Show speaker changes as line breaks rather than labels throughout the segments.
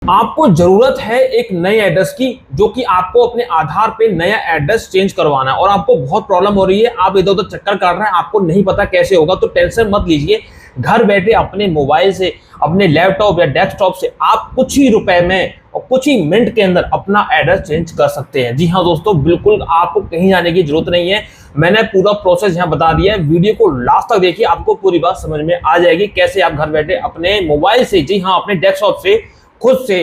आपको जरूरत है एक नए एड्रेस की, जो कि आपको अपने आधार पे नया एड्रेस चेंज करवाना है और आपको बहुत प्रॉब्लम हो रही है, आप इधर उधर चक्कर काट रहे हैं, आपको नहीं पता कैसे होगा। तो टेंशन मत लीजिए, घर बैठे अपने मोबाइल से, अपने लैपटॉप या डेस्कटॉप से आप कुछ ही रुपए में और कुछ ही मिनट के अंदर अपना एड्रेस चेंज कर सकते हैं। जी हाँ दोस्तों, बिल्कुल आपको कहीं जाने की जरूरत नहीं है। मैंने पूरा प्रोसेस यहाँ बता दिया है, वीडियो को लास्ट तक देखिए, आपको पूरी बात समझ में आ जाएगी कैसे आप घर बैठे अपने मोबाइल से, जी हाँ अपने डेस्कटॉप से खुद से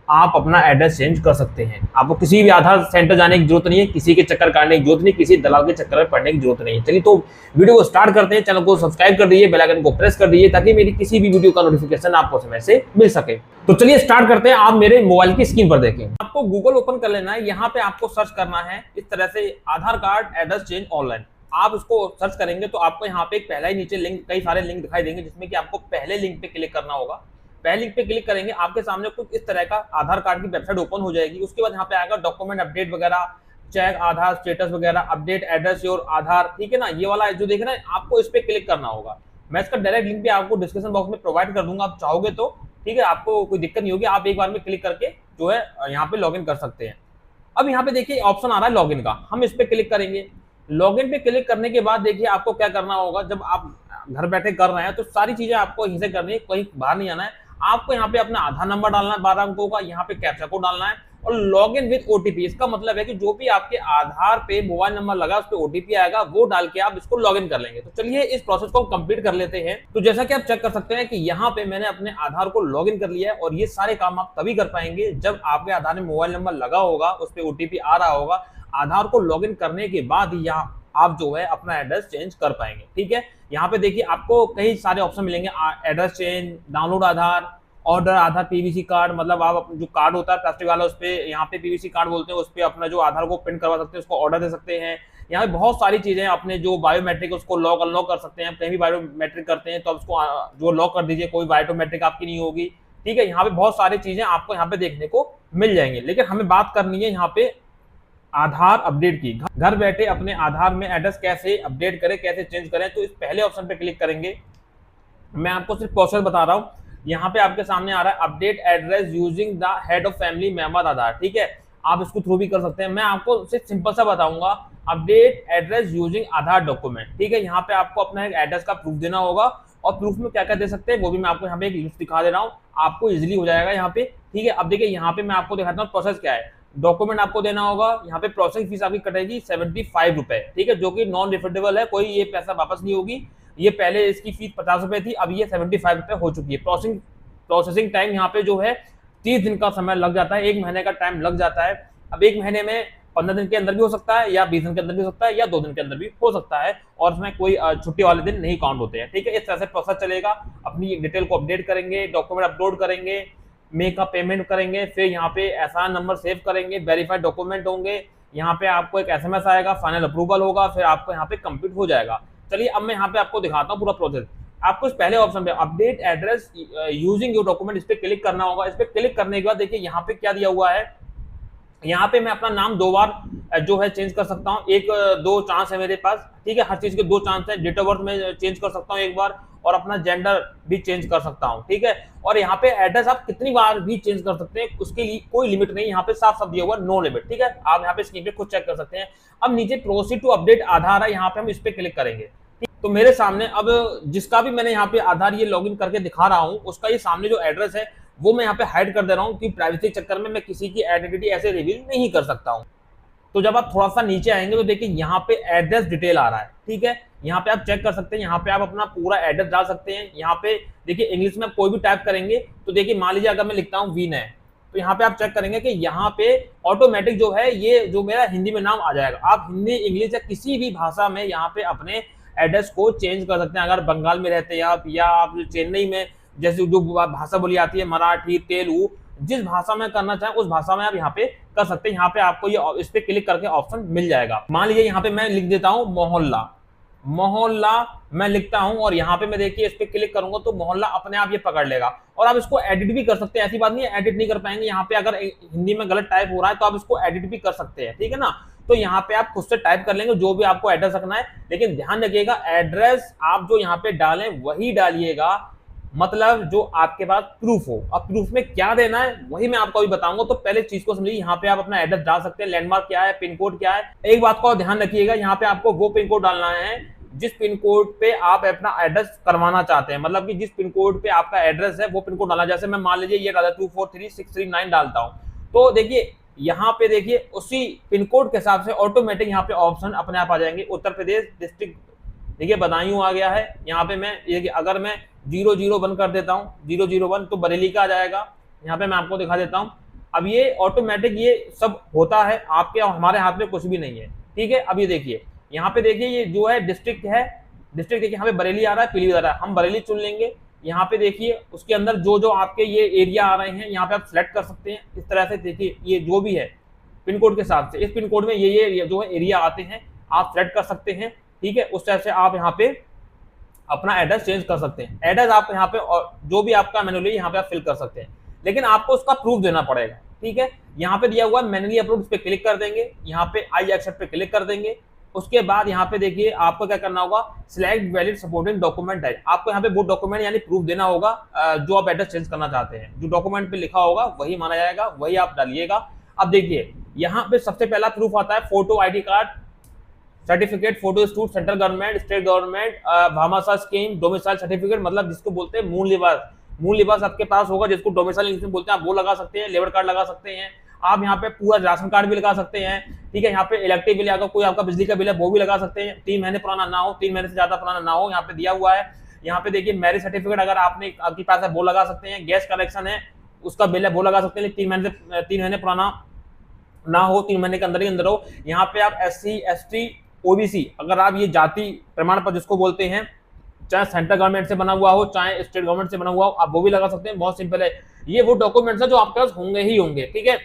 आप अपना एड्रेस चेंज कर सकते हैं। आपको किसी भी आधार सेंटर जाने की जरूरत नहीं है, किसी के चक्कर काटने की जरूरत नहीं, किसी दलाल के चक्कर में पड़ने की जरूरत नहीं है। चलिए तो वीडियो को स्टार्ट करते हैं। चैनल को सब्सक्राइब कर दीजिए, बेल आइकन को प्रेस कर दीजिए ताकि मेरी किसी भी वीडियो का नोटिफिकेशन आपको समय से मिल सके। तो चलिए स्टार्ट करते हैं। आप मेरे मोबाइल की स्क्रीन पर देखें, आपको गूगल ओपन कर लेना है। यहाँ पे आपको सर्च करना है इस तरह से, आधार कार्ड एड्रेस चेंज ऑनलाइन। आप उसको सर्च करेंगे तो आपको यहाँ पे पहला ही नीचे लिंक, कई सारे लिंक दिखाई देंगे, जिसमें कि आपको पहले लिंक पे क्लिक करना होगा। पहले लिंक पे क्लिक करेंगे, आपके सामने कुछ इस तरह का आधार कार्ड की वेबसाइट ओपन हो जाएगी। उसके बाद यहाँ पे आएगा डॉक्यूमेंट अपडेट वगैरह, चेक आधार स्टेटस वगैरह, अपडेट एड्रेस योर आधार, ठीक है ना। ये वाला जो देख रहे हैं, आपको इस पे क्लिक करना होगा। मैं इसका डायरेक्ट लिंक भी आपको डिस्क्रिप्शन बॉक्स में प्रोवाइड कर दूंगा, आप चाहोगे तो, ठीक है, आपको कोई दिक्कत नहीं होगी। आप एक बार में क्लिक करके जो है यहाँ पे लॉग इन कर सकते हैं। अब यहाँ पे देखिए ऑप्शन आ रहा है लॉगिन का, हम इस पे क्लिक करेंगे। लॉगिन पे क्लिक करने के बाद देखिए आपको क्या करना होगा। जब आप घर बैठे कर रहे हैं तो सारी चीजें आपको यहीं से करनी है, कहीं बाहर नहीं आना है। आपको यहाँ पे अपना आधार नंबर डालना है 12 अंकों का, यहाँ पे कैप्चा कोड डालना है और लॉग इन विद ओटीपी। इसका मतलब है कि जो भी आपके आधार पे मोबाइल नंबर लगा उस पे ओटीपी आएगा, वो डाल के आप इसको लॉग इन कर लेंगे। तो चलिए इस प्रोसेस को कंप्लीट कर लेते हैं। तो जैसा कि आप चेक कर सकते हैं कि यहाँ पे मैंने अपने आधार को लॉग इन कर लिया है और ये सारे काम आप तभी कर पाएंगे जब आपके आधार में मोबाइल नंबर लगा होगा, उस पर ओटीपी आ रहा होगा। आधार को लॉग इन करने के बाद ही यहाँ आप जो है अपना एड्रेस चेंज कर पाएंगे, ठीक है। यहाँ पे देखिए आपको कई सारे ऑप्शन मिलेंगे, एड्रेस चेंज, डाउनलोड आधार, ऑर्डर आधार, पीवीसी कार्ड, मतलब आप जो कार्ड होता है प्लास्टिक वाला, उस पे यहाँ पे पीवीसी कार्ड बोलते हैं, उस पे अपना जो आधार को प्रिंट करवा सकते हैं, उसको ऑर्डर दे सकते हैं। यहाँ पे बहुत सारी चीजें, अपने जो बायोमेट्रिक उसको लॉक अनलॉक कर सकते हैं। कहीं भी बायोमेट्रिक करते हैं तो आप उसको जो लॉक कर दीजिए, कोई बायोमेट्रिक आपकी नहीं होगी, ठीक है। यहाँ पे बहुत सारी चीजें आपको यहाँ पे देखने को मिल जाएंगी, लेकिन हमें बात करनी है यहाँ पे आधार अपडेट की। घर बैठे अपने आधार में एड्रेस कैसे अपडेट करें, कैसे चेंज करें। तो इस पहले ऑप्शन पे क्लिक करेंगे। मैं आपको सिर्फ प्रोसेस बता रहा हूँ। यहाँ पे आपके सामने आ रहा है update address using the head of family member Aadhaar, ठीक है। आप इसको थ्रू भी कर सकते हैं। मैं आपको सिर्फ सिंपल सा बताऊंगा, अपडेट एड्रेस यूजिंग आधार डॉक्यूमेंट, ठीक है। यहाँ पे आपको अपना एक एड्रेस का प्रूफ देना होगा और प्रूफ में क्या क्या दे सकते हैं वो भी मैं आपको यहाँ पे एक लिस्ट दिखा दे रहा हूँ, आपको इजिली हो जाएगा यहाँ पे, ठीक है। अब देखिए यहाँ पे मैं आपको दिखाता हूँ प्रोसेस क्या है। डॉक्यूमेंट आपको देना होगा, यहाँ पे प्रोसेसिंग फीस आपकी कटेगी 75 रुपए, ठीक है, जो कि नॉन रिफंडेबल है, कोई ये पैसा वापस नहीं होगी। ये पहले इसकी फीस 50 रुपए थी, अब ये 75 रुपए हो चुकी है। प्रोसेसिंग टाइम यहाँ पे जो है 30 दिन का समय लग जाता है, 1 महीने का टाइम लग जाता है। अब 1 महीने में 15 दिन के अंदर भी हो सकता है, या 20 दिन के अंदर भी हो सकता है, या 2 दिन के अंदर भी हो सकता है, और उसमें कोई छुट्टी वाले दिन नहीं काउंट होते हैं, ठीक है। इस तरह से प्रोसेस चलेगा। अपनी डिटेल को अपडेट करेंगे, डॉक्यूमेंट अपलोड करेंगे, मे का पेमेंट करेंगे, फिर यहाँ पे एहसान नंबर सेव करेंगे, वेरीफाइड डॉक्यूमेंट होंगे, यहाँ पे आपको एक एसएमएस आएगा, फाइनल अप्रूवल होगा, फिर आपको यहाँ पे कंप्लीट हो जाएगा। चलिए अब मैं यहाँ पे आपको दिखाता हूँ पूरा प्रोसेस। आपको इस पहले ऑप्शन पे update address using your document, इस पे क्लिक करना होगा। इस पे क्लिक करने के बाद देखिए यहाँ पे क्या दिया हुआ है। यहाँ पे मैं अपना नाम 2 बार जो है चेंज कर सकता हूँ, 1-2 चांस है मेरे पास, ठीक है। हर चीज के 2 चांस है। डेट ऑफ बर्थ में चेंज कर सकता हूँ 1 बार, और अपना जेंडर भी चेंज कर सकता हूँ, ठीक है। और यहाँ पे एड्रेस आप कितनी बार भी चेंज कर सकते हैं, उसके लिए कोई लिमिट नहीं। यहाँ पे साफ साफ दिया हुआ नो लिमिट, ठीक है। आप यहाँ पे स्क्रीन पे खुद चेक कर सकते हैं। अब नीचे प्रोसीड टू अपडेट आधार है, यहाँ पे हम इस पे क्लिक करेंगे। तो मेरे सामने अब जिसका भी मैंने यहाँ पे आधार ये लॉगिन करके दिखा रहा हूँ, उसका ये सामने जो एड्रेस है वो मैं यहाँ पे हाइड कर दे रहा हूँ कि प्राइवेसी चक्कर में मैं किसी की आइडेंटिटी ऐसे रिवील नहीं कर सकता हूँ। तो जब आप थोड़ा सा नीचे आएंगे तो देखिए यहाँ पे एड्रेस डिटेल आ रहा है, ठीक है। यहाँ पे आप चेक कर सकते हैं, यहाँ पे आप अपना पूरा एड्रेस डाल सकते हैं। यहाँ पे देखिए इंग्लिश में आप कोई भी टाइप करेंगे तो देखिए मान लीजिए अगर मैं लिखता हूँ विनय, तो यहाँ पे आप चेक करेंगे कि यहाँ पे ऑटोमेटिक जो है ये जो मेरा हिंदी में नाम आ जाएगा। आप हिंदी, इंग्लिश या किसी भी भाषा में यहाँ पे अपने एड्रेस को चेंज कर सकते हैं। अगर बंगाल में रहते हैं आप, या आप चेन्नई में, जैसे जो भाषा बोली आती है, मराठी, तेलुगु, जिस भाषा में करना चाहें उस भाषा में आप यहाँ पे कर सकते हैं। यहाँ पे आपको ये इस पे क्लिक करके ऑप्शन मिल जाएगा। मान लीजिए यहाँ पे मैं लिख देता हूँ मोहल्ला, मोहल्ला मैं लिखता हूं, और यहाँ पे मैं देखिए इस पे क्लिक करूंगा तो मोहल्ला अपने आप ये पकड़ लेगा। और आप इसको एडिट भी कर सकते हैं, ऐसी बात नहीं है एडिट नहीं कर पाएंगे। यहाँ पे अगर हिंदी में गलत टाइप हो रहा है तो आप इसको एडिट भी कर सकते हैं, ठीक है ना। तो यहाँ पे आप खुद से टाइप कर लेंगे जो भी आपको एड्रेस रखना है, लेकिन ध्यान रखिएगा एड्रेस आप जो यहाँ पे डालें वही डालिएगा मतलब जो आपके पास प्रूफ हो। अब प्रूफ में क्या देना है वही मैं आपको अभी बताऊंगा। तो पहले चीज को समझिए, यहाँ पे आप अपना एड्रेस डाल सकते हैं, लैंडमार्क क्या है, पिन कोड क्या है। एक बात को ध्यान रखिएगा, यहाँ पे आपको वो पिन कोड डालना है जिस पिन कोड पे आप अपना एड्रेस करवाना चाहते हैं, मतलब कि जिस पिन कोड पे आपका एड्रेस है वो पिन कोड डालना। जैसे मैं मान लीजिए ये डाला 243639 डालता हूँ, तो देखिए यहाँ पे देखिए उसी पिन कोड के हिसाब से ऑटोमेटिक यहाँ पे ऑप्शन अपने आप आ जाएंगे। उत्तर प्रदेश डिस्ट्रिक्ट देखिए बदायूं आ गया है। यहाँ पे मैं ये अगर मैं 001 कर देता हूँ, 001 तो बरेली का आ जाएगा। यहाँ पे मैं आपको दिखा देता हूँ। अब ये ऑटोमेटिक ये सब होता है, आपके हमारे हाथ में कुछ भी नहीं है, ठीक है। अब ये देखिए यहाँ पे देखिए ये जो है डिस्ट्रिक्ट है, डिस्ट्रिक्ट देखिए यहाँ पे बरेली आ रहा है, पीलीभीत आ रहा है, हम बरेली चुन लेंगे। यहाँ पे देखिए उसके अंदर जो जो आपके ये एरिया आ रहे हैं यहाँ पे आप सिलेक्ट कर सकते हैं। इस तरह से देखिए ये जो भी है पिन कोड के हिसाब से, इस पिन कोड में ये जो है एरिया आते हैं आप सिलेक्ट कर सकते हैं, ठीक है। उस तरह से आप यहाँ पे अपना एड्रेस चेंज कर सकते हैं। एड्रेस आप यहाँ पे और जो भी आपका मैनुअली यहाँ पे आप फिल कर सकते हैं, लेकिन आपको उसका प्रूफ देना पड़ेगा, ठीक है। यहाँ पे दिया हुआ मैनुअली अपलोड, उस पर क्लिक कर देंगे, यहाँ पे आई एक्सेप्ट पे क्लिक कर देंगे। उसके बाद यहाँ पे देखिए आपको क्या करना होगा, सिलेक्ट वैलिड सपोर्टिंग डॉक्यूमेंट है। आपको यहाँ पे वो डॉक्यूमेंट यानी प्रूफ देना होगा जो आप एड्रेस चेंज करना चाहते हैं। जो डॉक्यूमेंट पे लिखा होगा वही माना जाएगा, वही आप डालिएगा। अब देखिए यहाँ पे सबसे पहला प्रूफ आता है photo, ID card, certificate, photo स्टूट, central government, state government, Bhamashah scheme, domicile certificate, मतलब जिसको बोलते हैं मूल निवास। मूल निवास आपके पास होगा जिसको डोमिसाइल इंग्लिश में बोलते हैं, आप वो लगा सकते हैं। लेबर कार्ड लगा सकते हैं आप, यहाँ पे पूरा राशन कार्ड भी लगा सकते हैं, ठीक है। यहाँ पे इलेक्ट्रिक बिल, अगर कोई आपका बिजली का बिल है वो भी लगा सकते हैं। 3 महीने पुराना ना हो, 3 महीने से ज्यादा पुराना ना हो, यहाँ पे दिया हुआ है। यहाँ पे देखिए मैरिज सर्टिफिकेट अगर आपने आपके पास है वो लगा सकते हैं। गैस कनेक्शन है उसका बिल है वो लगा सकते हैं, 3 महीने पुराना ना हो, 3 महीने के अंदर ही अंदर हो। यहाँ पे आप SC ST OBC अगर आप ये जाति प्रमाण पत्र जिसको बोलते हैं, चाहे सेंट्रल गवर्नमेंट से बना हुआ हो चाहे स्टेट गवर्नमेंट से बना हुआ हो, आप वो भी लगा सकते हैं। बहुत सिंपल है, ये वो डॉक्यूमेंट्स है जो आपके पास होंगे ही होंगे, ठीक है।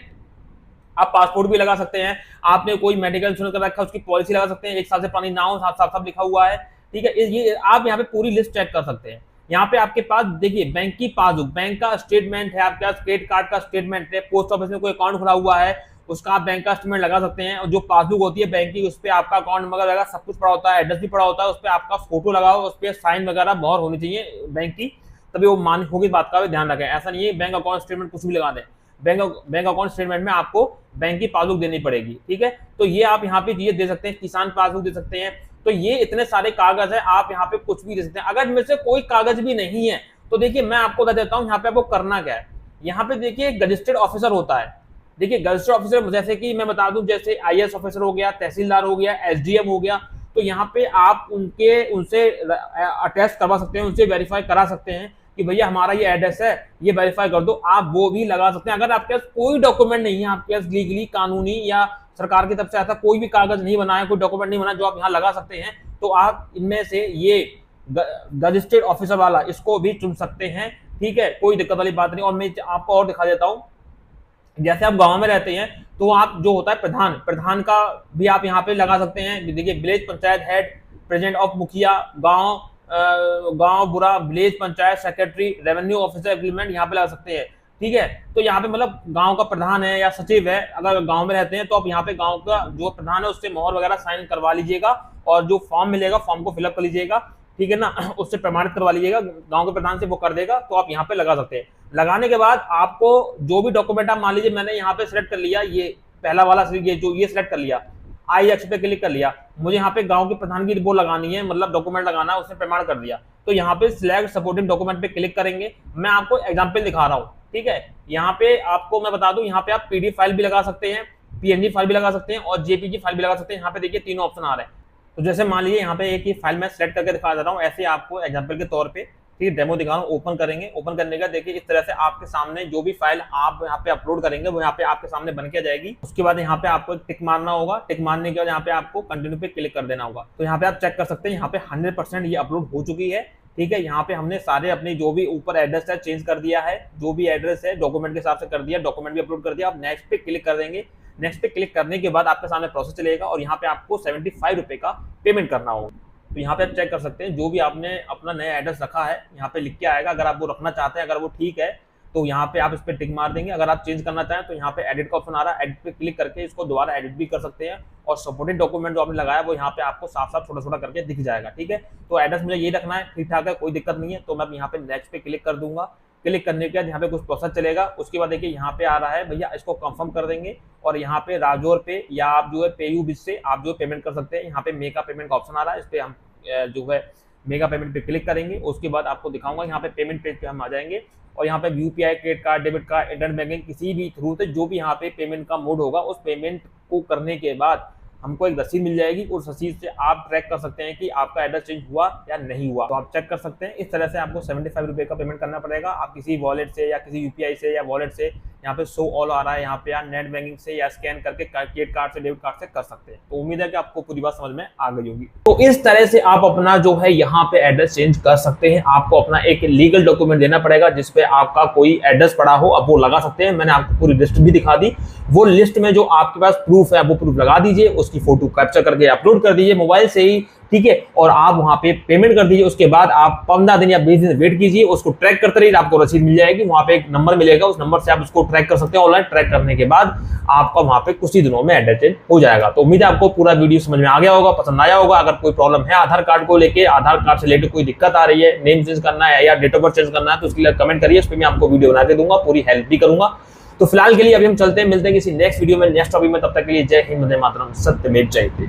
आप पासपोर्ट भी लगा सकते हैं, आपने कोई मेडिकल इंश्योरेंस कर रखा है उसकी पॉलिसी लगा सकते हैं, 1 साल से पुरानी ना हो, साफ साफ लिखा हुआ है, ठीक है। ये आप यहाँ पे पूरी लिस्ट चेक कर सकते हैं। यहाँ पे आपके पास देखिए बैंक की पासबुक, बैंक का स्टेटमेंट है, आपके पास क्रेडिट कार्ड का स्टेटमेंट है, पोस्ट ऑफिस में कोई अकाउंट खुला हुआ है उसका आप बैंक का स्टेटमेंट लगा सकते हैं। और जो पासबुक होती है बैंक की उस पर आपका अकाउंट नंबर लगा, सब कुछ पड़ा होता है, एड्रेस भी पड़ा होता है, उस पर आपका फोटो लगाओ, उस पर साइन वगैरह बहुत होनी चाहिए बैंक की, तभी वो मान होगी। बात का भी ध्यान रखें, ऐसा नहीं है बैंक अकाउंट स्टेटमेंट कुछ भी लगा दें। बैंक अकाउंट स्टेटमेंट में आपको बैंक की पासबुक देनी पड़ेगी, ठीक है। तो ये आप यहाँ पे चीजें दे सकते हैं, किसान पासबुक दे सकते हैं। तो ये इतने सारे कागज है, आप यहाँ पे कुछ भी दे सकते हैं। अगर इनमें से कोई कागज भी नहीं है तो देखिए मैं आपको बता देता हूँ यहाँ पे आपको करना क्या है। यहाँ पे देखिए गजेस्टेड ऑफिसर होता है, देखिए गजेस्टेड ऑफिसर जैसे कि मैं बता दूं, जैसे IAS ऑफिसर हो गया, तहसीलदार हो गया, SDM हो गया, तो यहाँ पे आप उनसे अटैच करवा सकते हैं, उनसे वेरीफाई करा सकते हैं कि भैया हमारा ये एड्रेस है, ये वेरीफाई कर दो, आप वो भी लगा सकते हैं। अगर आपके पास कोई डॉक्यूमेंट नहीं है, आपके पास लीगली कानूनी या सरकार की तरफ से ऐसा कोई भी कागज नहीं बना है, कोई डॉक्यूमेंट नहीं बना जो आप यहाँ लगा सकते हैं, तो आप इनमें से ये गजेस्टेड ऑफिसर वाला इसको भी चुन सकते हैं, ठीक है। कोई दिक्कत वाली बात नहीं। और मैं आपको और दिखा देता हूँ, जैसे आप गांव में रहते हैं तो आप जो होता है प्रधान का भी आप यहाँ पे लगा सकते हैं। देखिए village panchayat head, president of मुखिया, गांव बुरा, village panchayat secretary, revenue officer agreement यहाँ पे लगा सकते हैं, ठीक है। तो यहाँ पे मतलब गांव का प्रधान है या सचिव है, अगर गांव में रहते हैं तो आप यहाँ पे गांव का जो प्रधान है उससे मोहर वगैरह साइन करवा लीजिएगा, और जो फॉर्म मिलेगा फॉर्म को फिलअप कर लीजिएगा, ठीक है ना, उससे प्रमाणित करवा लीजिएगा, गांव के प्रधान से वो कर देगा, तो आप यहाँ पे लगा सकते हैं। लगाने के बाद आपको जो भी डॉक्यूमेंट आप मान लीजिए मैंने यहाँ पे सिलेक्ट कर लिया, ये पहला वाला ये सिलेक्ट कर लिया, IX पे क्लिक कर लिया, मुझे यहाँ पे गांव के प्रधान की वो लगानी है, मतलब डॉक्यूमेंट लगाना है, उसने प्रमाण कर दिया, तो यहाँ पे सिलेक्ट सपोर्टिंग डॉक्यूमेंट पे क्लिक करेंगे। मैं आपको एग्जाम्पल दिखा रहा हूँ, ठीक है। यहाँ पे आपको मैं बता दूं, यहाँ पे आप PDF फाइल भी लगा सकते हैं, PNG फाइल भी लगा सकते हैं और JPG फाइल भी लगा सकते हैं। यहाँ पे देखिए तीनों ऑप्शन आ रहे हैं। तो जैसे मान लीजिए यहाँ पे एक ही फाइल मैं सेलेक्ट करके दिखा दे रहा हूँ, ऐसे आपको एग्जाम्पल के तौर पे, ठीक, डेमो दिखा रहा हूँ। ओपन करेंगे, ओपन करने का देखिए इस तरह से आपके सामने जो भी फाइल आप यहाँ पे अपलोड करेंगे वो यहाँ पे आपके सामने बन के जाएगी। उसके बाद यहाँ पे आपको टिक मारना होगा, टिक मारने के बाद यहाँ पे आपको कंटिन्यू पे क्लिक कर देना होगा। तो यहाँ पे आप चेक कर सकते हैं, यहाँ पे 100% ये अपलोड हो चुकी है, ठीक है। यहाँ पे हमने सारे अपने जो भी ऊपर एड्रेस है चेंज कर दिया है, जो भी एड्रेस है डॉक्यूमेंट के हिसाब से कर दिया, डॉक्यूमेंट भी अपलोड कर दिया। आप नेक्स्ट पे क्लिक कर देंगे, नेक्स्ट पे क्लिक करने के बाद आपके सामने प्रोसेस चलेगा और यहाँ पे आपको 75 रुपए का पेमेंट करना होगा। तो यहाँ पे आप चेक कर सकते हैं जो भी आपने अपना नया एड्रेस रखा है यहाँ पे लिख के आएगा। अगर आप वो रखना चाहते हैं, अगर वो ठीक है तो यहाँ पे आप इस पे टिक मार देंगे। अगर आप चेंज करना चाहें तो यहाँ पे एडिट का ऑप्शन आ रहा है, एडिट पे क्लिक करके इसको दोबारा एडिट भी कर सकते हैं और सपोर्टेड डॉक्यूमेंट जो आपने लगाया वो यहाँ पे आपको साफ साफ छोटा छोटा करके दिख जाएगा। ठीक है, तो एड्रेस मुझे ये रखना है, ठीक ठाक है, कोई दिक्कत नहीं है। तो मैं यहाँ पे नेक्स्ट पे क्लिक कर दूंगा। क्लिक करने के बाद यहाँ पे कुछ प्रोसेस चलेगा, उसके बाद देखिए यहाँ पे आ रहा है भैया इसको कंफर्म कर देंगे और यहाँ पे राजोर पे या आप जो है पेयू बिज से आप जो पेमेंट कर सकते हैं। यहाँ पे मेगा पेमेंट का ऑप्शन आ रहा है, इस पे हम जो है मेगा पेमेंट पे क्लिक करेंगे। उसके बाद आपको दिखाऊंगा यहाँ पे पेमेंट पेज पे हम आ जाएंगे और यहाँ पे UPI, credit card, debit card, internet banking किसी भी थ्रू से जो भी यहाँ पे पेमेंट का मोड होगा उस पेमेंट को करने के बाद हमको एक रसीद मिल जाएगी। उस रसीद से आप ट्रैक कर सकते हैं कि आपका एड्रेस चेंज हुआ या नहीं हुआ, तो आप चेक कर सकते हैं। इस तरह से आपको 75 रुपए का पेमेंट करना पड़ेगा। आप किसी वॉलेट से या किसी यूपीआई से या वॉलेट से, यहाँ पे शो ऑल आ रहा है, यहाँ पे आप नेट बैंकिंग से या स्कैन करके क्रेडिट कार्ड से, डेबिट कार्ड से कर सकते हैं। तो उम्मीद है कि आपको पूरी बात समझ में आ गई होगी। तो इस तरह से आप अपना जो है यहाँ पे एड्रेस चेंज कर सकते हैं। आपको अपना एक लीगल डॉक्यूमेंट देना पड़ेगा जिसपे आपका कोई एड्रेस पड़ा हो, अब वो लगा सकते हैं। मैंने आपको पूरी लिस्ट भी दिखा दी, वो लिस्ट में जो आपके पास प्रूफ है वो प्रूफ लगा दीजिए, उसकी फोटो कैप्चर करके अपलोड कर दीजिए मोबाइल से ही, ठीक है, और आप वहां पे पेमेंट कर दीजिए। उसके बाद आप 15 दिन या 20 दिन वेट कीजिए, उसको ट्रैक करते रहिए, आपको रसीद मिल जाएगी। वहां पे एक नंबर मिलेगा, उस नंबर से आप उसको ट्रैक कर सकते हैं। ऑनलाइन ट्रैक करने के बाद आपका वहां पे कुछ ही दिनों में एड्रेस चेंज हो जाएगा। तो उम्मीद है आपको पूरा वीडियो समझ में आ गया होगा, पसंद आया होगा। अगर कोई प्रॉब्लम है आधार कार्ड को लेके, आधार कार्ड से रिलेटेड कोई दिक्कत आ रही है, नेम चेंज करना है या डेट ऑफ बर्थ चेंज करना है, तो उसके लिए कमेंट करिए, उस पर मैं आपको वीडियो बना के दूंगा, पूरी हेल्प भी करूंगा। तो फिलहाल के लिए अभी हम चलते हैं, मिलते हैं किसी नेक्स्ट वीडियो में, नेक्स्ट टॉपिक में। तब तक के लिए जय हिंद, वंदे मातरम, सत्यमेव जयते।